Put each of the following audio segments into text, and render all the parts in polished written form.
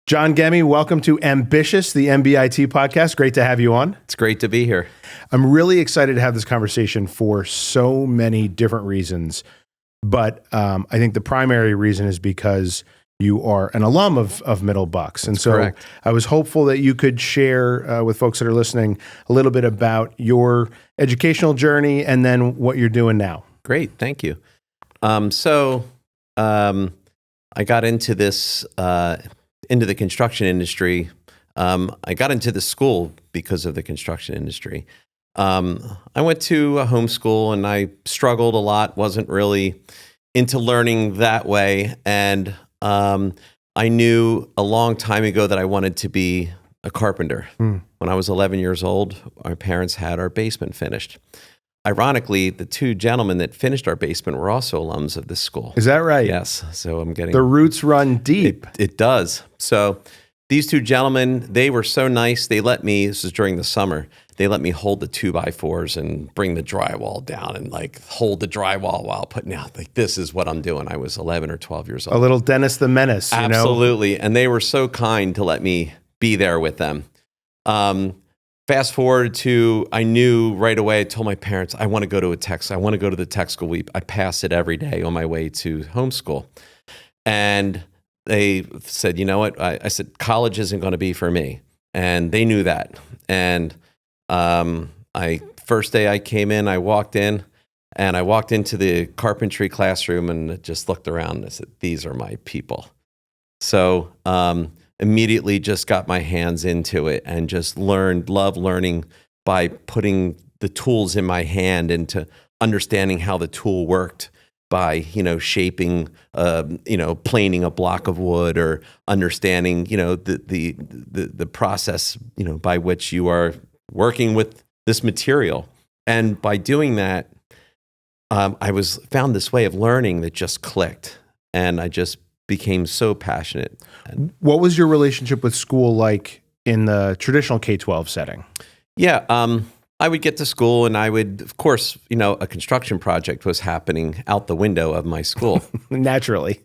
John Gemmi, welcome to Ambitious, the MBIT podcast. Great to have you on. It's great to be here. I'm really excited to have this conversation for so many different reasons. But I think the primary reason is because you are an alum of Middle Bucks. And so correct. I was hopeful that you could share with folks that are listening a little bit about your educational journey and then what you're doing now. Great, thank you. I got into this, into the construction industry. I got into the school because of the construction industry. I went to a homeschool and I struggled a lot, wasn't really into learning that way. And I knew a long time ago that I wanted to be a carpenter. When I was 11 years old, our parents had our basement finished. Ironically, the two gentlemen that finished our basement were also alums of this school. Is that right? Yes. So I'm getting... The roots run deep. It does. So these two gentlemen, they were so nice. They let me, this was during the summer, they let me hold the 2x4s and bring the drywall down and like hold the drywall while putting out, like, this is what I'm doing. I was 11 or 12 years old. A little Dennis the Menace, Absolutely. You know? And they were so kind to let me be there with them. Fast forward to, I knew right away, I told my parents, I want to go to I want to go to the tech school. I pass it every day on my way to homeschool. And they said, you know what? I said, college isn't going to be for me. And they knew that. And first day I came in, I walked in into the carpentry classroom and just looked around and I said, these are my people. So, immediately just got my hands into it and just loved learning by putting the tools in my hand into understanding how the tool worked by, shaping, planing a block of wood or understanding, the process, by which you are working with this material. And by doing that, I found this way of learning that just clicked, and I just became so passionate. What was your relationship with school like in the traditional K-12 setting? Yeah, I would get to school and I would, of course, a construction project was happening out the window of my school. Naturally.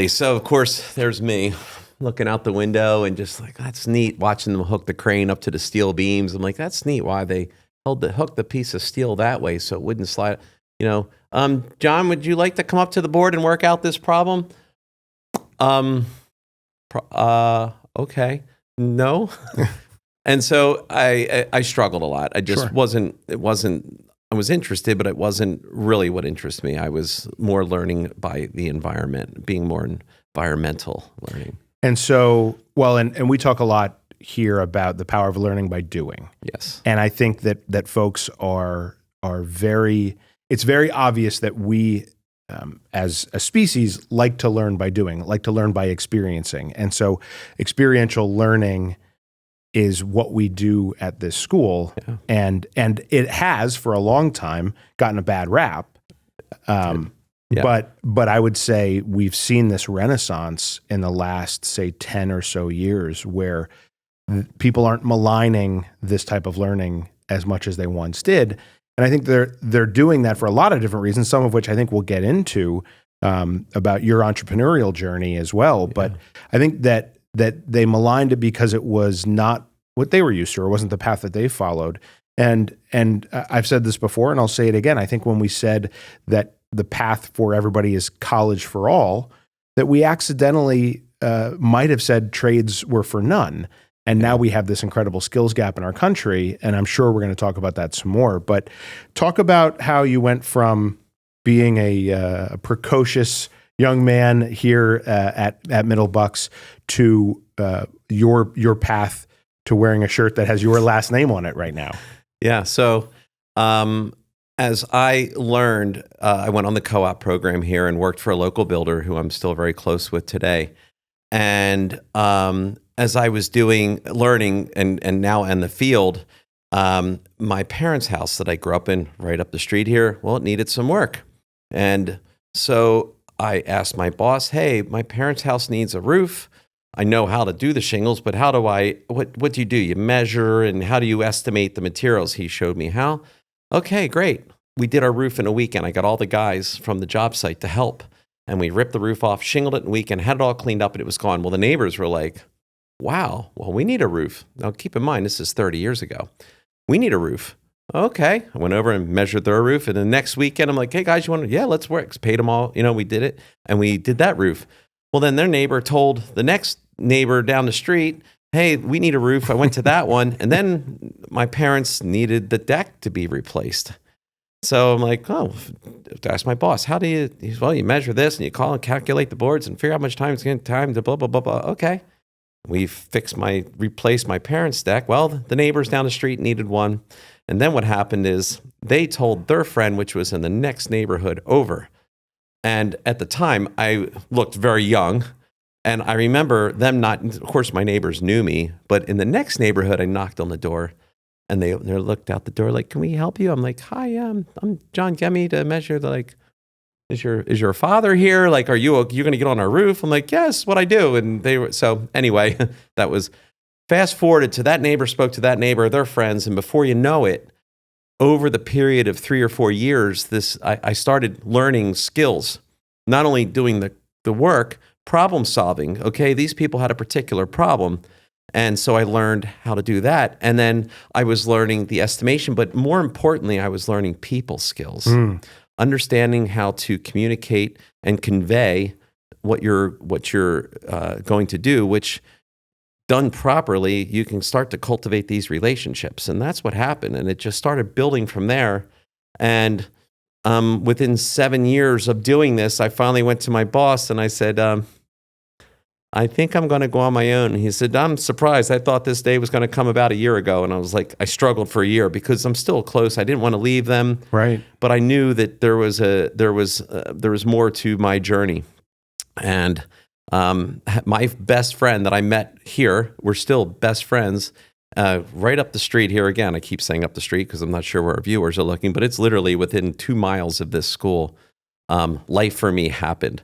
So, of course, there's me looking out the window and just like, that's neat, watching them hook the crane up to the steel beams. I'm like, that's neat why they hooked the piece of steel that way so it wouldn't slide. John, would you like to come up to the board and work out this problem? Okay, no. And so I struggled a lot. I just I was interested, but it wasn't really what interested me. I was more learning by the environment, being more environmental learning. And so, and we talk a lot here about the power of learning by doing. Yes. And I think that folks are it's very obvious that we, as a species, like to learn by doing, like to learn by experiencing. And so experiential learning is what we do at this school. Yeah. And it has for a long time gotten a bad rap. But I would say we've seen this renaissance in the last, say, 10 or so years where people aren't maligning this type of learning as much as they once did. And I think they're doing that for a lot of different reasons, some of which I think we'll get into about your entrepreneurial journey as well. Yeah. But I think that they maligned it because it was not what they were used to, or wasn't the path that they followed. And I've said this before, and I'll say it again. I think when we said that the path for everybody is college for all, that we accidentally might have said trades were for none. And now we have this incredible skills gap in our country, and I'm sure we're going to talk about that some more. But talk about how you went from being a precocious young man here at Middle Bucks to your path to wearing a shirt that has your last name on it right now. Yeah. So as I learned, I went on the co-op program here and worked for a local builder who I'm still very close with today. And as I was learning and now in the field, my parents' house that I grew up in right up the street here, well, it needed some work. And so I asked my boss, hey, my parents' house needs a roof. I know how to do the shingles, but what do you do? You measure, and how do you estimate the materials? He showed me how. Okay, great. We did our roof in a weekend. I got all the guys from the job site to help. And we ripped the roof off, shingled it in a weekend, had it all cleaned up, and it was gone. Well, the neighbors were like, wow, well, we need a roof. Now, keep in mind, this is 30 years ago. We need a roof. Okay. I went over and measured their roof. And the next weekend, I'm like, hey, guys, you want to? Yeah, let's work. Paid them all. We did it. And we did that roof. Well, then their neighbor told the next neighbor down the street, hey, we need a roof. I went to that one. And then my parents needed the deck to be replaced. So I'm like, oh, ask my boss, how do you, well, you measure this and you call and calculate the boards and figure out how much time it's going to time to blah, blah, blah, blah. Okay. We replaced my parents' deck. Well, the neighbors down the street needed one. And then what happened is they told their friend, which was in the next neighborhood over. And at the time, I looked very young. And I remember them not, of course, my neighbors knew me. But in the next neighborhood, I knocked on the door. And they looked out the door like, can we help you? I'm like, hi, I'm John Gemmi to measure the, like, is your father here? Like, are you going to get on our roof? I'm like, yes, what I do. And they were, so anyway, that was fast forwarded to that neighbor spoke to that neighbor, their friends. And before you know it, over the period of 3 or 4 years, I started learning skills, not only doing the work, problem solving. Okay. These people had a particular problem. And so I learned how to do that. And then I was learning the estimation, but more importantly, I was learning people skills, understanding how to communicate and convey what you're going to do, which done properly, you can start to cultivate these relationships. And that's what happened. And it just started building from there. And within 7 years of doing this, I finally went to my boss and I said, I think I'm going to go on my own. He said, I'm surprised. I thought this day was going to come about a year ago. And I was like, I struggled for a year because I'm still close. I didn't want to leave them. Right. But I knew that there was more to my journey. And my best friend that I met here, we're still best friends, right up the street here. Again, I keep saying up the street because I'm not sure where our viewers are looking, but it's literally within 2 miles of this school. Life for me happened.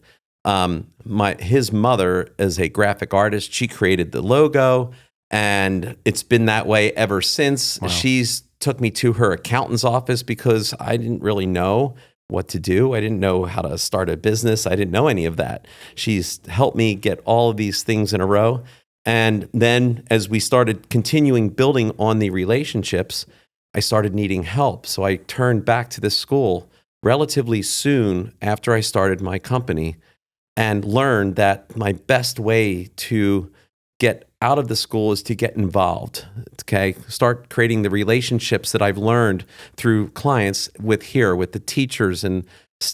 His mother is a graphic artist. She created the logo, and it's been that way ever since. Wow. She's took me to her accountant's office because I didn't really know what to do. I didn't know how to start a business. I didn't know any of that. She's helped me get all of these things in a row. And then as we started continuing building on the relationships, I started needing help. So I turned back to this school relatively soon after I started my company, and learned that my best way to get out of the school is to get involved. Okay, start creating the relationships that I've learned through clients with the teachers and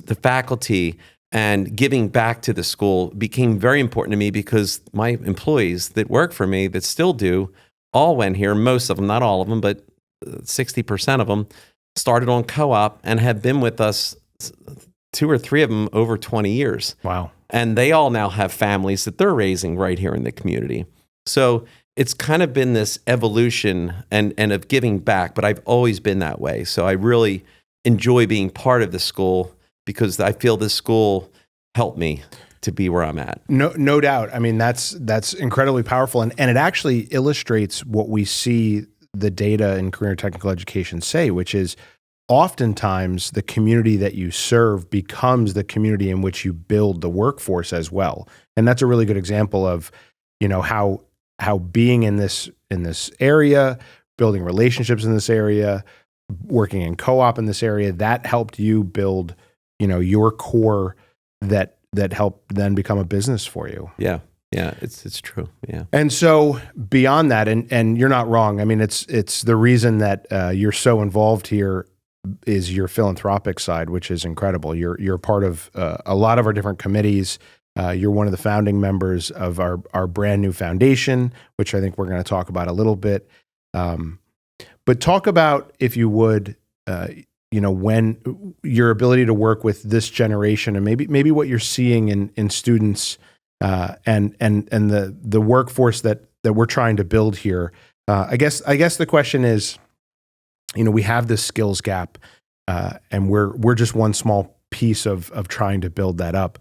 the faculty, and giving back to the school became very important to me because my employees that work for me, that still do, all went here. Most of them, not all of them, but 60% of them started on co-op and have been with us, 2 or 3 of them, over 20 years. Wow. And they all now have families that they're raising right here in the community. So it's kind of been this evolution and of giving back, but I've always been that way. So I really enjoy being part of the school because I feel this school helped me to be where I'm at. No doubt. I mean, that's incredibly powerful. And it actually illustrates what we see the data in career and technical education say, which is oftentimes the community that you serve becomes the community in which you build the workforce as well. And that's a really good example of, how being in this area, building relationships in this area, working in co-op in this area, that helped you build, your core that helped then become a business for you. Yeah. Yeah, it's true. Yeah. And so beyond that, and you're not wrong. I mean, it's the reason that you're so involved here is your philanthropic side, which is incredible. You're part of a lot of our different committees. You're one of the founding members of our brand new foundation, which I think we're going to talk about a little bit. But talk about, if you would, when your ability to work with this generation and maybe what you're seeing in students and the workforce that we're trying to build here. I guess the question is, we have this skills gap, and we're just one small piece of trying to build that up.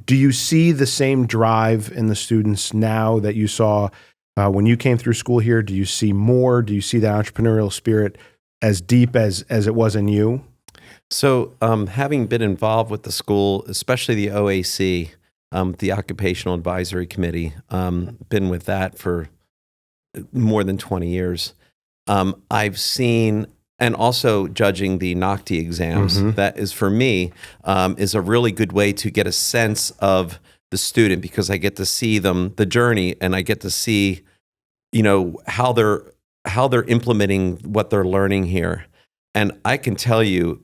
Do you see the same drive in the students now that you saw when you came through school here? Do you see more? Do you see the entrepreneurial spirit as deep as it was in you? So having been involved with the school, especially the OAC, the Occupational Advisory Committee. Been with that for more than 20 years. I've seen, and also judging the NOCTI exams, that is for me, is a really good way to get a sense of the student, because I get to see them, the journey, and I get to see, how they're implementing what they're learning here. And I can tell you,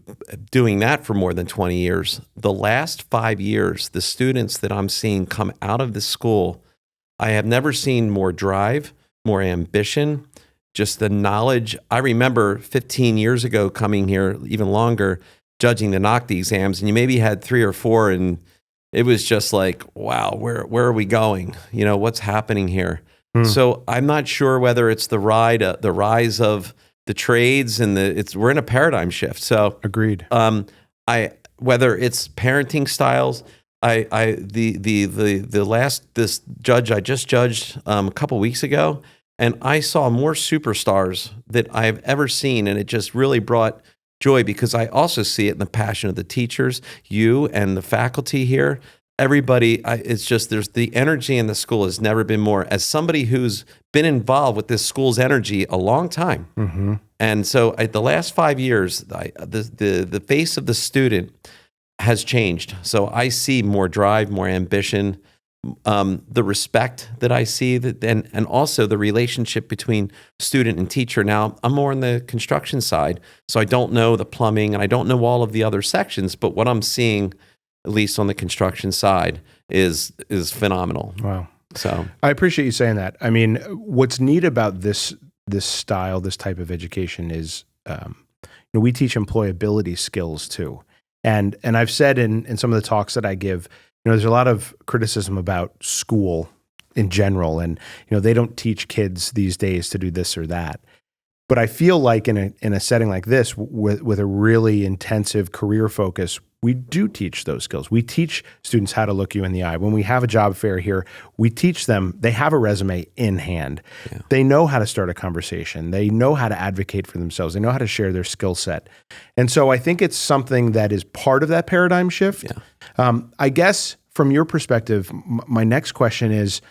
doing that for more than 20 years, the last 5 years, the students that I'm seeing come out of the school, I have never seen more drive, more ambition, just the knowledge. I remember 15 years ago coming here, even longer, judging the NOCTI exams, and you maybe had 3 or 4, and it was just like, wow, where are we going? What's happening here? So I'm not sure whether it's the rise of the trades, and we're in a paradigm shift. So agreed. Whether it's parenting styles, this judge I just judged a couple weeks ago, and I saw more superstars that I have ever seen, and it just really brought joy, because I also see it in the passion of the teachers, you and the faculty here. Everybody, it's just, there's the energy in the school has never been more. As somebody who's been involved with this school's energy a long time, and so the last 5 years, the face of the student has changed. So I see more drive, more ambition, the respect that I see, and also the relationship between student and teacher. Now, I'm more on the construction side, so I don't know the plumbing, and I don't know all of the other sections, but what I'm seeing, at least on the construction side, is phenomenal. Wow. So I appreciate you saying that. I mean, what's neat about this style, this type of education is, we teach employability skills too. And I've said in some of the talks that I give, there's a lot of criticism about school in general, and they don't teach kids these days to do this or that. But I feel like in a setting like this, with a really intensive career focus, we do teach those skills. We teach students how to look you in the eye. When we have a job fair here, we teach them, they have a resume in hand. Yeah. They know how to start a conversation. They know how to advocate for themselves. They know how to share their skill set. And so I think it's something that is part of that paradigm shift. Yeah. I guess from your perspective, my next question is,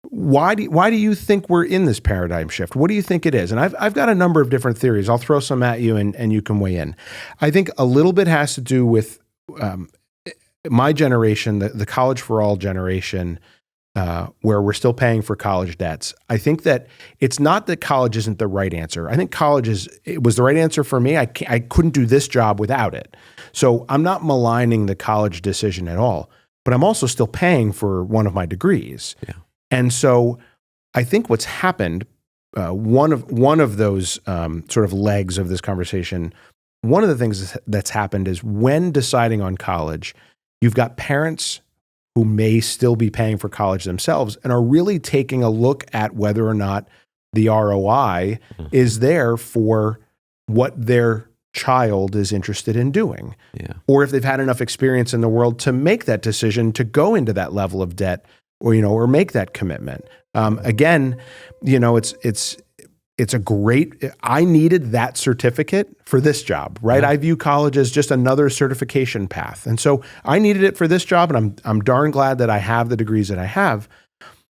why do you think we're in this paradigm shift? What do you think it is? And I've got a number of different theories. I'll throw some at you and you can weigh in. I think a little bit has to do with my generation, the college for all generation, where we're still paying for college debts. I think that it's not that college isn't the right answer. I think it was the right answer for me. I couldn't do this job without it. So I'm not maligning the college decision at all, but I'm also still paying for one of my degrees. Yeah. And so I think what's happened, one of those sort of legs of this conversation, one of the things that's happened is when deciding on college, you've got parents who may still be paying for college themselves and are really taking a look at whether or not the ROI is there for what their child is interested in doing. Yeah. Or if they've had enough experience in the world to make that decision to go into that level of debt, or make that commitment. Again, it's a great, I needed that certificate for this job, right? Yeah. I view college as just another certification path. And so I needed it for this job, and I'm darn glad that I have the degrees that I have.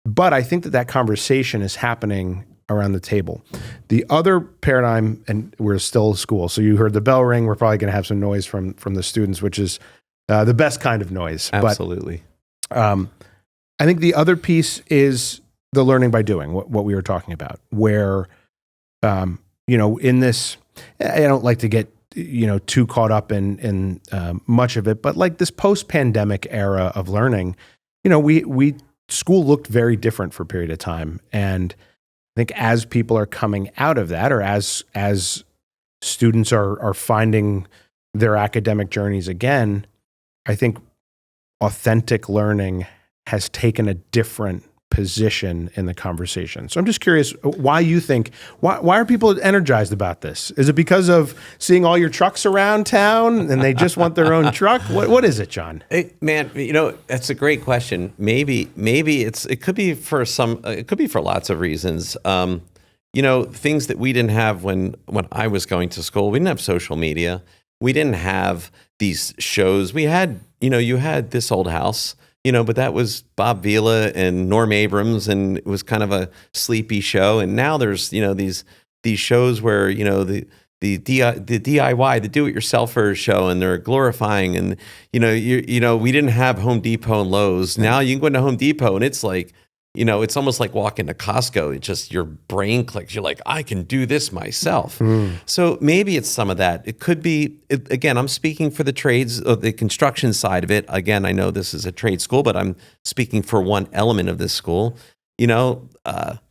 But I think that conversation is happening around the table. The other paradigm, and we're still at school, so you heard the bell ring, we're probably gonna have some noise from the students, which is the best kind of noise. Absolutely. But, I think the other piece is the learning by doing, what we were talking about, where, in this, I don't like to get, too caught up in much of it, but like this post-pandemic era of learning, school looked very different for a period of time. And I think as people are coming out of that, or as students are finding their academic journeys again, I think authentic learning has taken a different position in the conversation. So I'm just curious why are people energized about this? Is it because of seeing all your trucks around town and they just want their own truck? What is it, John? Hey, man, that's a great question. Maybe it could be for lots of reasons. Things that we didn't have when I was going to school. We didn't have social media. We didn't have these shows. We had, you had This Old House. but that was Bob Vila and Norm Abrams, and it was kind of a sleepy show. And now there's, these shows where, the DIY, the do-it-yourselfer show, and they're glorifying. And we didn't have Home Depot and Lowe's. Now you can go into Home Depot, and it's like, it's almost like walking to Costco. It's just your brain clicks. You're like, I can do this myself. So maybe it's some of that. It could be. Again, I'm speaking for the trades, the construction side of it. Again, I know this is a trade school, but I'm speaking for one element of this school.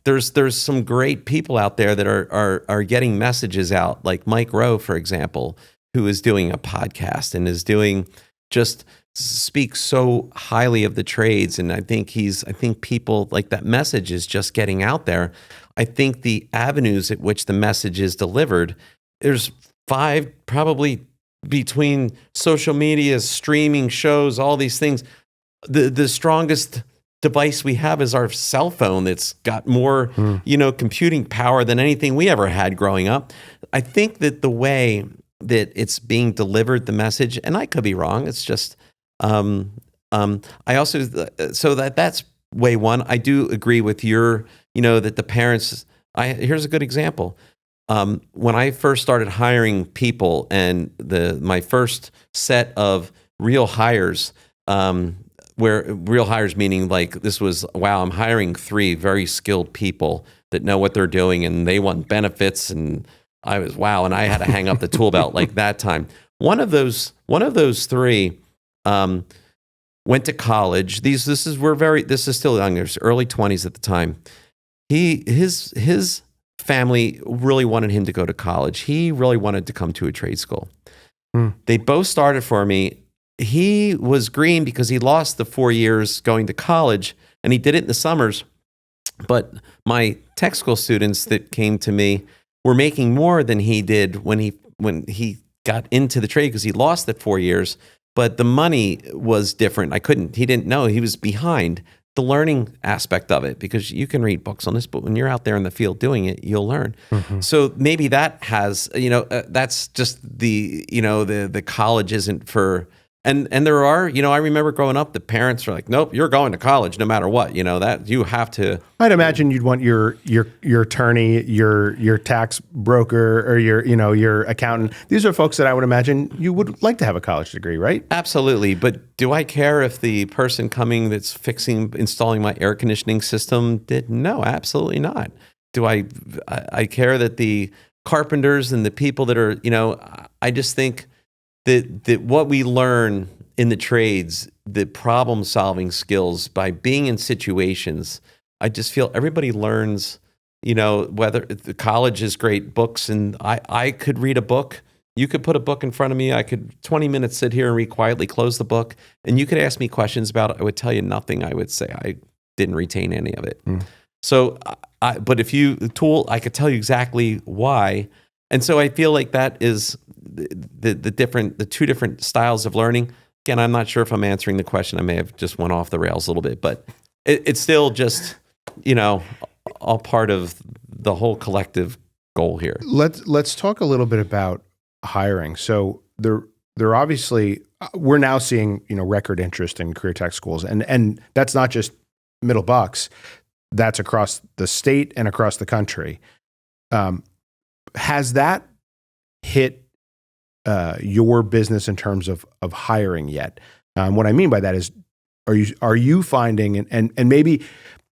There's some great people out there that are getting messages out, like Mike Rowe, for example, who is doing a podcast and is doing just speaks so highly of the trades. And I think people like that message is just getting out there. I think the avenues at which the message is delivered, there's 5 probably between social media, streaming shows, all these things. The strongest device we have is our cell phone that's got more, computing power than anything we ever had growing up. I think that the way that it's being delivered, the message, and I could be wrong, it's just, I also, so that's way one. I do agree with your, that the parents, here's a good example. When I first started hiring people and my first set of real hires, where real hires meaning like this was, wow, I'm hiring 3 very skilled people that know what they're doing and they want benefits. And I was, wow. And I had to hang up the tool belt like that time. One of those 3 went to college. This is still young, early 20s at the time. His family really wanted him to go to college. He really wanted to come to a trade school. They both started for me. He was green because he lost the 4 years going to college, and he did it in the summers. But my tech school students that came to me were making more than he did when he got into the trade because he lost that 4 years. But the money was different. He didn't know. He was behind the learning aspect of it because you can read books on this, but when you're out there in the field doing it, you'll learn. So maybe that has, that's just the college isn't for. And there are, I remember growing up, the parents are like, nope, you're going to college no matter what, that you have to. I'd imagine you'd want your attorney, your tax broker, or your accountant. These are folks that I would imagine you would like to have a college degree, right? Absolutely. But do I care if the person coming that's installing my air conditioning system did? No, absolutely not. Do I care that the carpenters and the people that are, I just think that what we learn in the trades, the problem solving skills by being in situations, I just feel everybody learns, whether the college is great books and I could read a book. You could put a book in front of me. I could 20 minutes sit here and read quietly, close the book. And you could ask me questions about it. I would tell you nothing. I would say I didn't retain any of it. So, but if I could tell you exactly why. And so I feel like that is the 2 different styles of learning. Again, I'm not sure if I'm answering the question. I may have just went off the rails a little bit, but it's still just, all part of the whole collective goal here. Let's talk a little bit about hiring. So there obviously, we're now seeing, record interest in career tech schools, and that's not just Middle Bucks. That's across the state and across the country. Has that hit your business in terms of hiring yet? What I mean by that is, are you finding, and maybe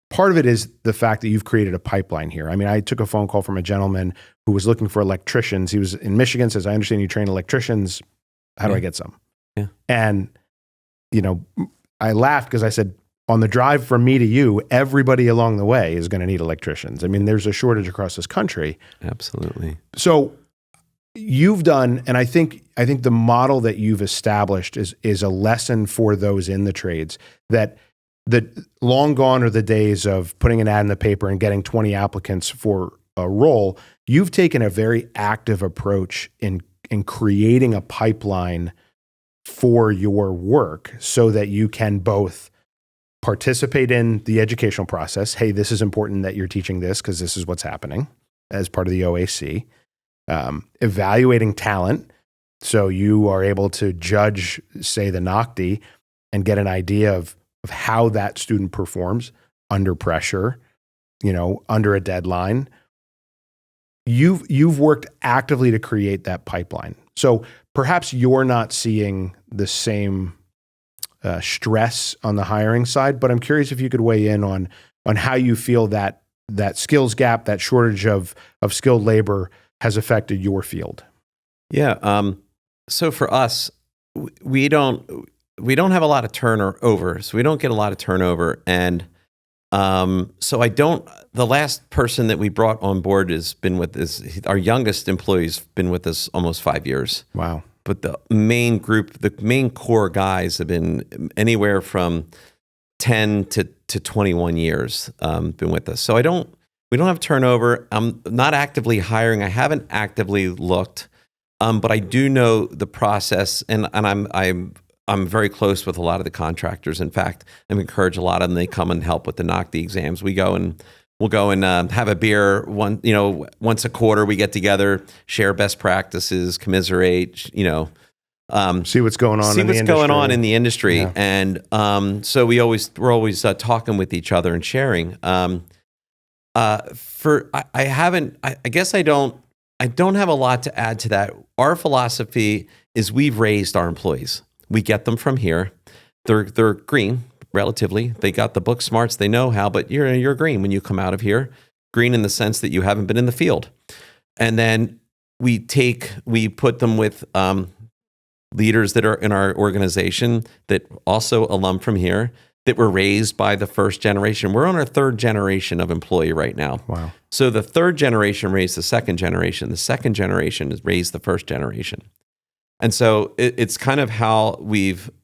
part of it is the fact that you've created a pipeline here. I mean, I took a phone call from a gentleman who was looking for electricians. He was in Michigan, says, I understand you train electricians. How do I get some? Yeah. And, I laughed because I said, on the drive from me to you, everybody along the way is going to need electricians. I mean, there's a shortage across this country. Absolutely. So you've done, and I think the model that you've established is a lesson for those in the trades, that long gone are the days of putting an ad in the paper and getting 20 applicants for a role. You've taken a very active approach in creating a pipeline for your work so that you can both participate in the educational process. Hey, this is important that you're teaching this because this is what's happening as part of the OAC. Evaluating talent. So you are able to judge, say, the NOCD and get an idea of of how that student performs under pressure, under a deadline. You've worked actively to create that pipeline. So perhaps you're not seeing the same stress on the hiring side, but I'm curious if you could weigh in on how you feel that skills gap, that shortage of skilled labor has affected your field. Yeah. So for us, we don't have a lot of turnover. So we don't get a lot of turnover. And the last person that we brought on board our youngest employee's been with us almost 5 years. Wow. But the main core guys have been anywhere from 10 to 21 years, been with us. So we don't have turnover. I'm not actively hiring. I haven't actively looked, but I do know the process, and I'm very close with a lot of the contractors. In fact, I encourage a lot of them. They come and help with the NOCD exams. We'll go and have a beer once a quarter. We get together, share best practices, commiserate. See what's going on. In the industry, yeah. And so we're always talking with each other and sharing. I guess I don't have a lot to add to that. Our philosophy is we've raised our employees. We get them from here. They're green, relatively. They got the book smarts. They know how, but you're green when you come out of here. Green in the sense that you haven't been in the field. And then we put them with leaders that are in our organization that also alum from here, that were raised by the first generation. We're on our third generation of employee right now. Wow. So the third generation raised the second generation. The second generation has raised the first generation. And so it's kind of how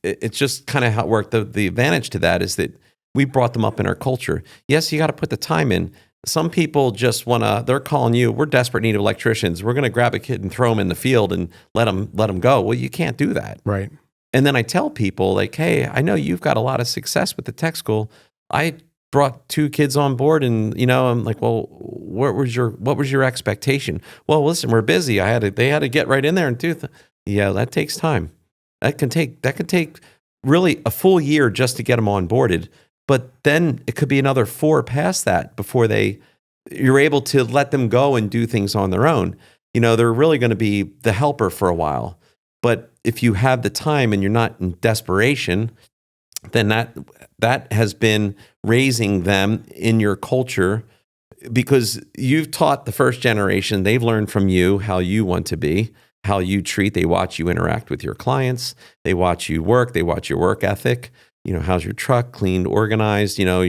it's just kind of how it worked. The advantage to that is that we brought them up in our culture. Yes, you got to put the time in. Some people just they're calling you, we're desperate need of electricians. We're going to grab a kid and throw them in the field and let them go. Well, you can't do that. Right. And then I tell people like, hey, I know you've got a lot of success with the tech school. I brought 2 kids on board and, I'm like, well, what was your expectation? Well, listen, we're busy. They had to get right in there and do yeah, that takes time. That can take really a full year just to get them onboarded. But then it could be another 4 past that before you're able to let them go and do things on their own. They're really going to be the helper for a while. But if you have the time and you're not in desperation, then that has been raising them in your culture, because you've taught the first generation. They've learned from you how you want to be, how you treat. They watch you interact with your clients. They watch you work. They watch your work ethic. How's your truck cleaned, organized? How are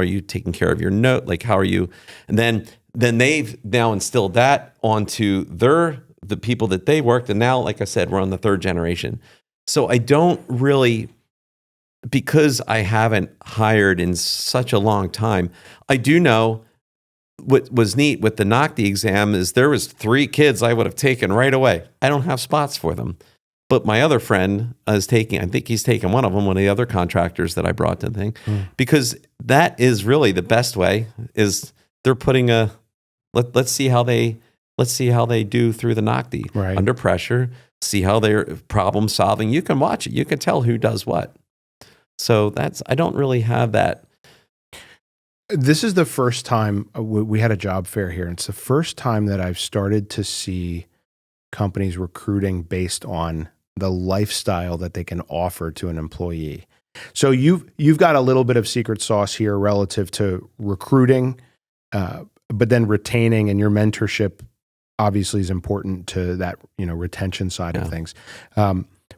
you taking care of your note? Like, how are you? And then they've now instilled that onto the people that they worked. And now, like I said, we're on the third generation. So I don't really, because I haven't hired in such a long time, I do know what was neat with the NOCD exam is there was 3 kids I would have taken right away. I don't have spots for them. But my other friend I think he's taking one of them, one of the other contractors that I brought to the thing, because that is really the best way. Is they're putting let's see how they do through the NOCD right. Under pressure. See how they're problem solving. You can watch it. You can tell who does what. So I don't really have that. This is the first time we had a job fair here. It's the first time that I've started to see companies recruiting based on the lifestyle that they can offer to an employee. So you've got a little bit of secret sauce here relative to recruiting, but then retaining, and your mentorship obviously is important to that, retention side of things.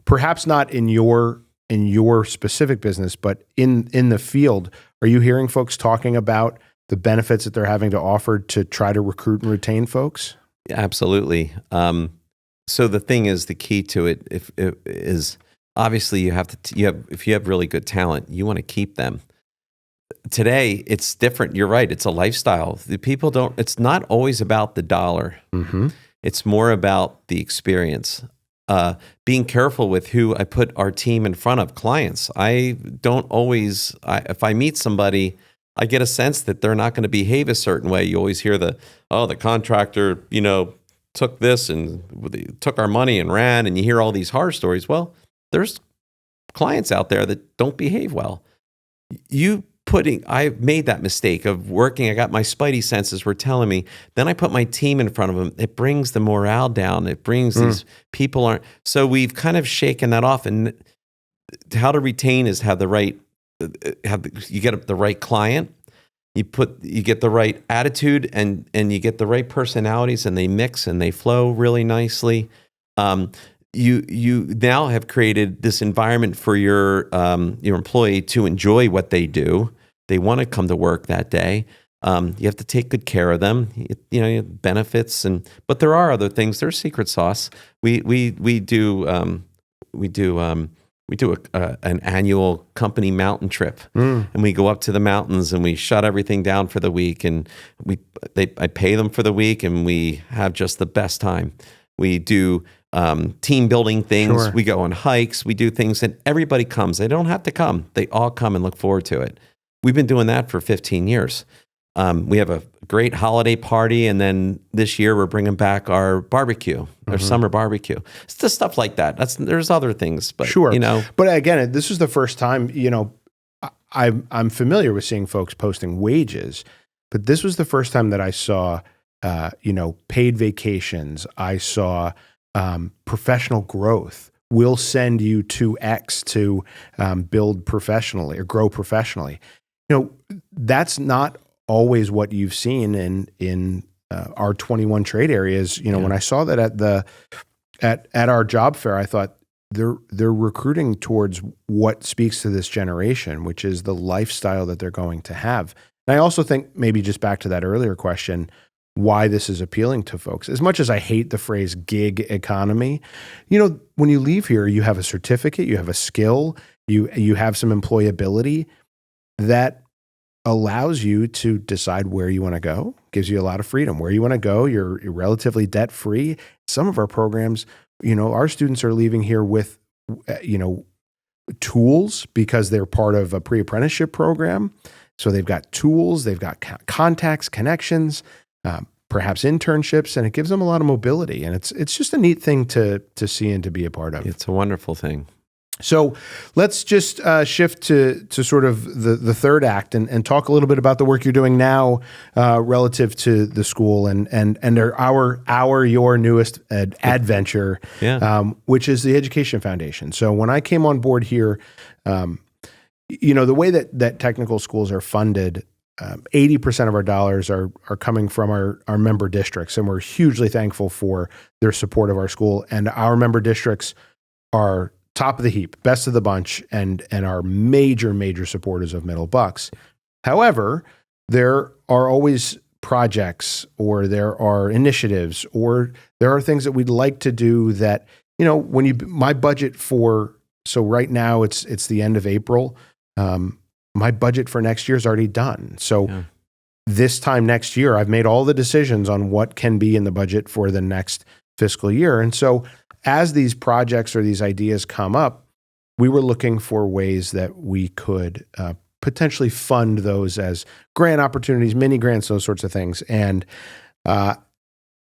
Perhaps not in your specific business, but in the field, are you hearing folks talking about the benefits that they're having to offer to try to recruit and retain folks? Yeah, absolutely. So the thing is, the key to it is obviously if you have really good talent, you want to keep them. Today, it's different. You're right. It's a lifestyle. The people it's not always about the dollar. Mm-hmm. It's more about the experience. Being careful with who I put our team in front of clients. I don't always, if I meet somebody, I get a sense that they're not going to behave a certain way. You always hear the contractor, took this and they took our money and ran, and you hear all these horror stories. Well, there's clients out there that don't behave well. I made that mistake of working. I got my spidey senses were telling me. Then I put my team in front of them. It brings the morale down. It brings these people aren't. So we've kind of shaken that off. And how to retain is have the right, you get the right client. You get the right attitude and you get the right personalities, and they mix and they flow really nicely. You now have created this environment for your employee to enjoy what they do. They want to come to work that day. You have to take good care of them. You have benefits, but there are other things. There's secret sauce. We do an annual company mountain trip, and we go up to the mountains and we shut everything down for the week, and I pay them for the week, and we have just the best time. We do team building things. Sure. We go on hikes. We do things, and everybody comes. They don't have to come. They all come and look forward to it. We've been doing that for 15 years. We have a great holiday party, and then this year we're bringing back our barbecue, our summer barbecue. It's just stuff like that. There's other things, but sure. But again, this is the first time. I'm familiar with seeing folks posting wages, but this was the first time that I saw, paid vacations. I saw professional growth. We'll send you to X to build professionally or grow professionally. That's not always what you've seen in our 21 trade areas. When I saw that at our job fair, I thought they're recruiting towards what speaks to this generation, which is the lifestyle that they're going to have. And I also think, maybe just back to that earlier question, why this is appealing to folks. As much as I hate the phrase gig economy, when you leave here, you have a certificate, you have a skill, you have some employability that allows you to decide where you want to go, gives you a lot of freedom. Where you want to go, you're relatively debt-free. Some of our programs, our students are leaving here with, tools because they're part of a pre-apprenticeship program. So they've got tools, they've got contacts, connections, perhaps internships, and it gives them a lot of mobility. And it's just a neat thing to see and to be a part of. It's a wonderful thing. So let's just shift to sort of the third act and talk a little bit about the work you're doing now relative to the school and your newest adventure, which is the Education Foundation. So when I came on board here, the way that technical schools are funded, 80% of our dollars are coming from our member districts, and we're hugely thankful for their support of our school. And our member districts are top of the heap, best of the bunch, and are major supporters of Middle Bucks. However, there are always projects, or there are initiatives, or there are things that we'd like to do that, my budget so right now it's the end of April. My budget for next year is already done. So this time next year, I've made all the decisions on what can be in the budget for the next fiscal year. And so as these projects or these ideas come up, we were looking for ways that we could potentially fund those as grant opportunities, mini grants, those sorts of things. And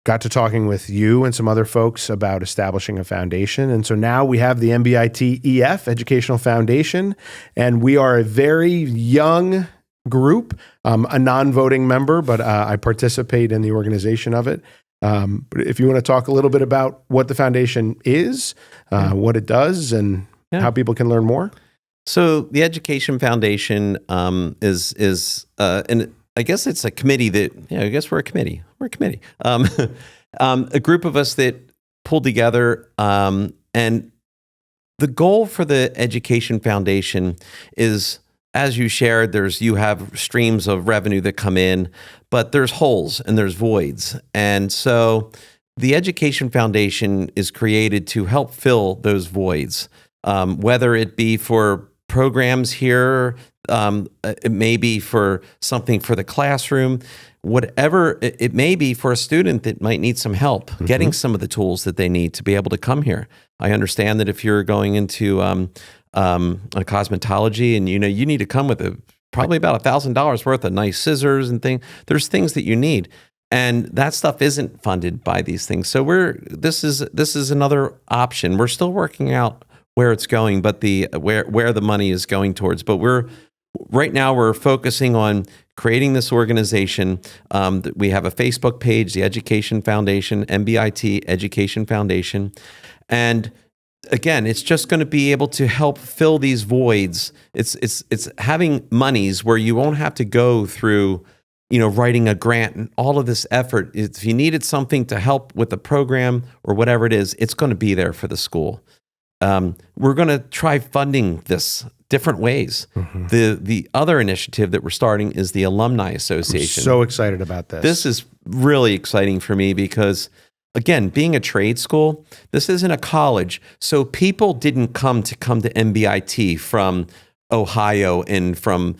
got to talking with you and some other folks about establishing a foundation. And so now we have the MBIT EF, Educational Foundation, and we are a very young group, a non-voting member, but I participate in the organization of it. But if you want to talk a little bit about what the foundation is, what it does, and how people can learn more. So the Education Foundation is and I guess it's a committee that, I guess we're a committee. We're a committee. A group of us that pulled together, and the goal for the Education Foundation is, as you shared, you have streams of revenue that come in, but there's holes and there's voids. And so the Education Foundation is created to help fill those voids, whether it be for programs here, it may be for something for the classroom, whatever it may be for a student that might need some help getting some of the tools that they need to be able to come here. I understand that if you're going into a cosmetology and you need to come with probably about $1,000 worth of nice scissors and things, there's things that you need. And that stuff isn't funded by these things. So this is another option. We're still working out where it's going, but where the money is going towards. But we're right now we're focusing on creating this organization. We have a Facebook page, the Education Foundation, MBIT Education Foundation. And again, it's just going to be able to help fill these voids. It's having monies where you won't have to go through, writing a grant and all of this effort. If you needed something to help with the program or whatever it is, it's going to be there for the school. We're going to try funding this different ways. The other initiative that we're starting is the Alumni Association. I'm so excited about this. This is really exciting for me because, again, being a trade school, this isn't a college. So people didn't come to MBIT from Ohio and from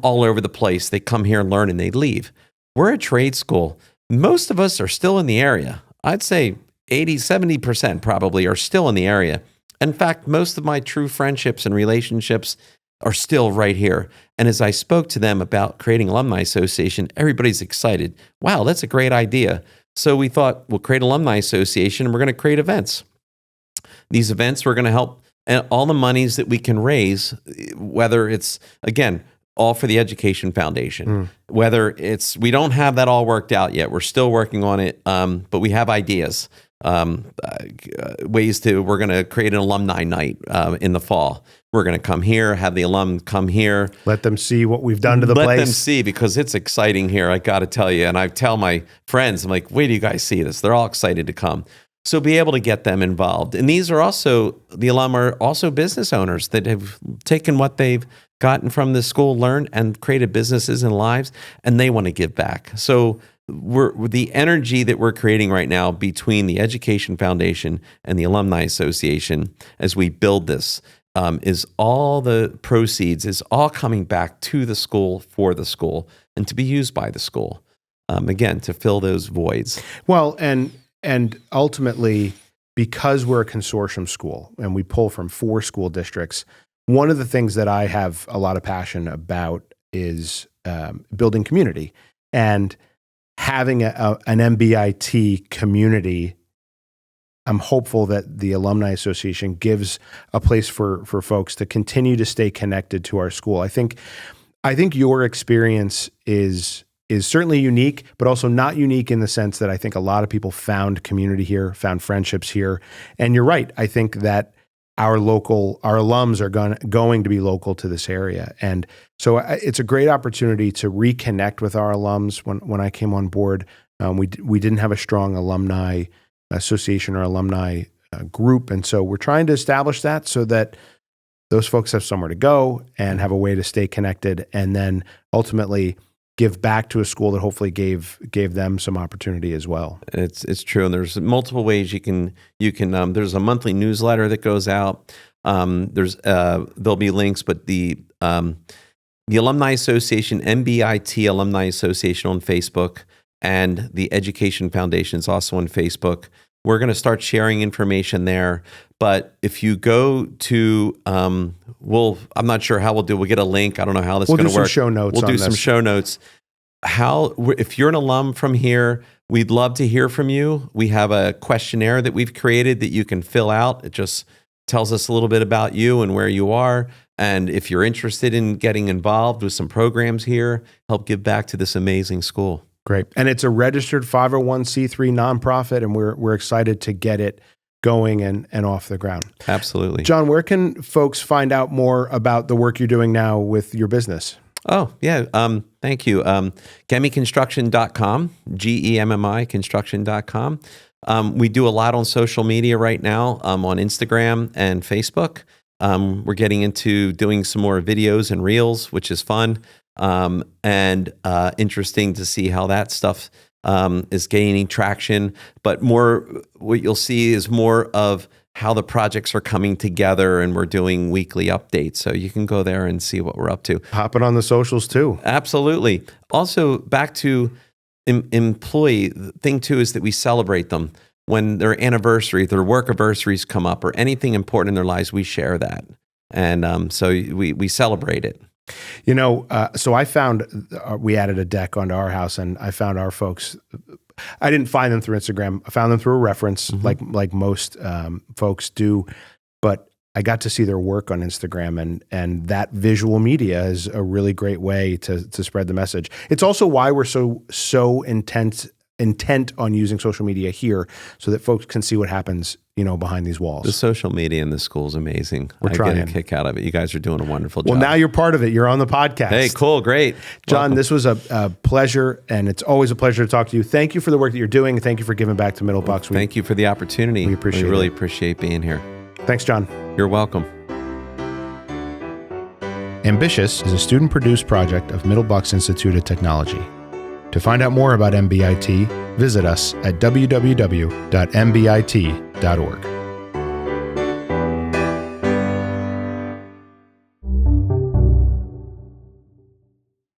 all over the place. They come here and learn and they leave. We're a trade school. Most of us are still in the area. I'd say 80, 70% probably are still in the area. In fact, most of my true friendships and relationships are still right here. And as I spoke to them about creating Alumni Association, everybody's excited. Wow, that's a great idea. So we thought, we'll create Alumni Association and we're going to create events. These events, we're going to help, and all the monies that we can raise, whether it's, again, all for the Education Foundation, whether it's, we don't have that all worked out yet. We're still working on it, but we have ideas. We're going to create an alumni night in the fall. We're going to come here, have the alum come here. Let them see what we've done to the place. Let them see, because it's exciting here, I got to tell you. And I tell my friends, I'm like, wait till you guys see this. They're all excited to come. So be able to get them involved. And these are also, the alum are also business owners that have taken what they've gotten from the school, learned, and created businesses and lives, and they want to give back. So the energy that we're creating right now between the Education Foundation and the Alumni Association as we build this is all the proceeds is all coming back to the school, for the school, and to be used by the school, again, to fill those voids. Well, and ultimately, because we're a consortium school and we pull from 4 school districts, one of the things that I have a lot of passion about is building community. And having an MBIT community, I'm hopeful that the Alumni Association gives a place for folks to continue to stay connected to our school. I think your experience is certainly unique, but also not unique in the sense that I think a lot of people found community here, found friendships here. And you're right. I think that our alums are going to be local to this area. And so it's a great opportunity to reconnect with our alums. When I came on board, we didn't have a strong alumni association or alumni group. And so we're trying to establish that so that those folks have somewhere to go and have a way to stay connected, and then ultimately give back to a school that hopefully gave them some opportunity as well. It's true, and there's multiple ways you can. There's a monthly newsletter that goes out. There'll be links, but the Alumni Association, MBIT Alumni Association on Facebook, and the Education Foundation is also on Facebook. We're going to start sharing information there. But if you go to, I'm not sure how we'll do. We'll get a link. I don't know how this is going to work. We'll do some show notes. We'll do some show notes. If you're an alum from here, we'd love to hear from you. We have a questionnaire that we've created that you can fill out. It just tells us a little bit about you and where you are. And if you're interested in getting involved with some programs here, help give back to this amazing school. Great. And it's a registered 501c3 nonprofit, and we're excited to get it going and off the ground. Absolutely. John, where can folks find out more about the work you're doing now with your business? Oh, yeah. Thank you. GemmiConstruction.com, GEMMI construction.com. We do a lot on social media right now, on Instagram and Facebook. We're getting into doing some more videos and reels, which is fun. And interesting to see how that stuff is gaining traction. But what you'll see is more of how the projects are coming together, and we're doing weekly updates. So you can go there and see what we're up to. Hopping on the socials too. Absolutely. Also, back to employee, the thing too is that we celebrate them. When their anniversary, their work anniversaries come up, or anything important in their lives, we share that. And so we celebrate it. So I found, we added a deck onto our house, and I found our folks, I didn't find them through Instagram. I found them through a reference, like most folks do. But I got to see their work on Instagram, and that visual media is a really great way to spread the message. It's also why we're so intent on using social media here, so that folks can see what happens, behind these walls. The social media in the school is amazing. We're I trying. get a kick out of it. You guys are doing a wonderful job. Well, now you're part of it. You're on the podcast. Hey, cool, great. John, Welcome. This was a pleasure, and it's always a pleasure to talk to you. Thank you for the work that you're doing. Thank you for giving back to Middle Bucks. Thank you for the opportunity. We appreciate really it. appreciate being here. Thanks, John. You're welcome. Ambitious is a student-produced project of Middle Bucks Institute of Technology. To find out more about MBIT, visit us at www.mbit.org.